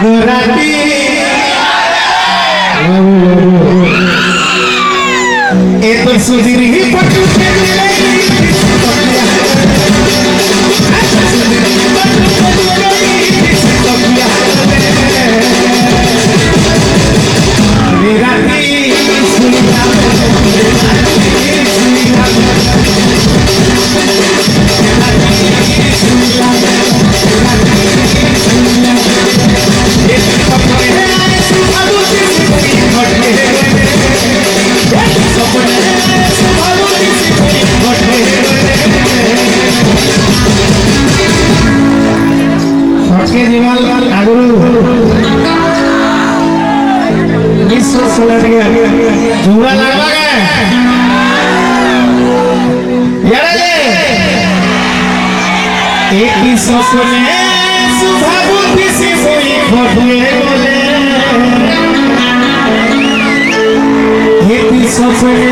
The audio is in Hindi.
आगराती ए तो सुधीर ही पटू के झूला लगवा गए एक ही सपने सुबह बुद्धि से कोई खोटे बोले एक ही सपने